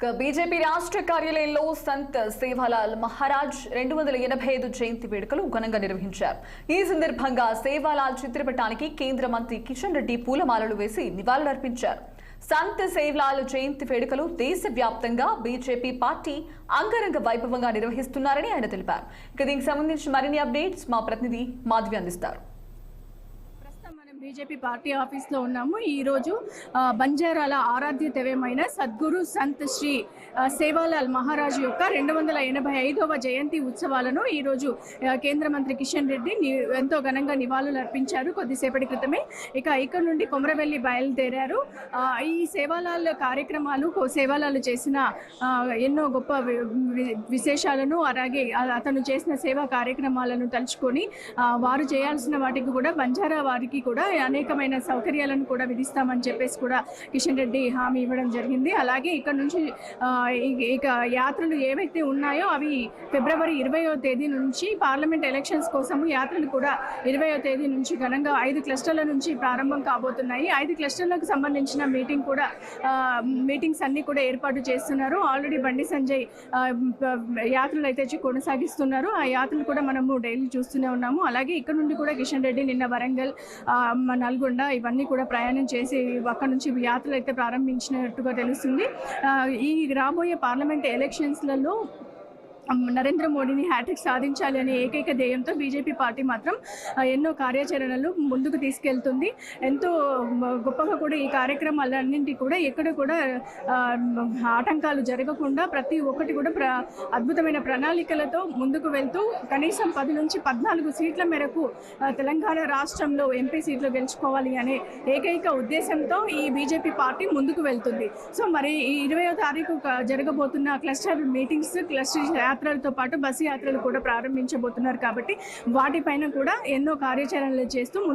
BJP రాష్ట్ర కార్యాలయంలో సంత్ సేవాలాల్ మహారాజ్ 285 జయంతి వేడుకలు ఘనంగా నిర్వహించారు. ఈ సందర్భంగా సేవాలాల్ చిత్రపటానికి కేంద్ర మంత్రి కిషన్ రెడ్డి పూలమాలలు వేసి నివాళులర్పించారు. సంత్ సేవాలాల్ జయంతి వేడుకలు దేశవ్యాప్తంగా బీజేపీ పార్టీ అంగరంగ వైభవంగా నిర్వహిస్తున్నారని ఆయన తెలిపారు. దీనికి సంబంధించి మరిన్ని అప్డేట్స్ మా ప్రతినిధి మాధవి అందిస్తారు. బీజేపీ పార్టీ ఆఫీస్లో ఉన్నాము. ఈరోజు బంజారాల ఆరాధ్య దైవమైన సద్గురు సంత్ శ్రీ సేవాలాల్ మహారాజ్ యొక్క 285వ జయంతి ఉత్సవాలను ఈరోజు కేంద్ర మంత్రి కిషన్ రెడ్డి ఎంతో ఘనంగా నివాళులు అర్పించారు కొద్దిసేపటి క్రితమే. ఇక్కడ నుండి కొమరవెల్లి బయలుదేరారు. ఈ సేవాలాల్ కార్యక్రమాలు సేవాలాల్ చేసిన ఎన్నో గొప్ప విశేషాలను, అలాగే అతను చేసిన సేవా కార్యక్రమాలను తలుచుకొని వారు చేయాల్సిన వాటికి కూడా బంజారా వారికి కూడా అనేకమైన సౌకర్యాలను కూడా విధిస్తామని చెప్పేసి కూడా కిషన్ రెడ్డి హామీ ఇవ్వడం జరిగింది. అలాగే ఇక్కడ నుంచి ఇక యాత్రలు ఏవైతే ఉన్నాయో అవి ఫిబ్రవరి 20వ తేదీ నుంచి పార్లమెంట్ ఎలక్షన్స్ కోసము యాత్రలు కూడా 20వ తేదీ నుంచి ఘనంగా 5 క్లస్టర్ల నుంచి ప్రారంభం కాబోతున్నాయి. 5 క్లస్టర్లకు సంబంధించిన మీటింగ్స్ అన్ని కూడా ఏర్పాటు చేస్తున్నారు. ఆల్రెడీ బండి సంజయ్ యాత్రలు అయితే కొనసాగిస్తున్నారు. ఆ యాత్రలు కూడా మనము డైలీ చూస్తూనే ఉన్నాము. అలాగే ఇక్కడ నుండి కూడా కిషన్ రెడ్డి నిన్న వరంగల్, నల్గొండ ఇవన్నీ కూడా ప్రయాణం చేసి అక్కడ నుంచి యాత్రలు అయితే ప్రారంభించినట్టుగా తెలుస్తుంది. ఈ రాబోయే పార్లమెంట్ ఎలక్షన్స్లలో నరేంద్ర మోడీని హ్యాట్రిక్ సాధించాలి అనే ఏకైక ధ్యేయంతో బీజేపీ పార్టీ మాత్రం ఎన్నో కార్యాచరణలు ముందుకు తీసుకెళ్తుంది. ఎంతో గొప్పగా కూడా ఈ కార్యక్రమాలన్నింటి కూడా ఎక్కడ కూడా ఆటంకాలు జరగకుండా ప్రతి ఒక్కటి కూడా అద్భుతమైన ప్రణాళికలతో ముందుకు వెళ్తూ కనీసం 10 నుంచి 14 సీట్ల మేరకు తెలంగాణ రాష్ట్రంలో ఎంపీ సీట్లు గెలుచుకోవాలి అనే ఏకైక ఉద్దేశంతో ఈ బీజేపీ పార్టీ ముందుకు వెళ్తుంది. సో మరి ఈ 20వ తారీఖు జరగబోతున్న క్లస్టర్ మీటింగ్స్, క్లస్టర్ యాత్రలతో పాటు బస్సు యాత్రలు కూడా ప్రారంభించబోతున్నారు. కాబట్టి వాటిపైన కూడా ఎన్నో కార్యాచరణలు చేస్తూ ముందు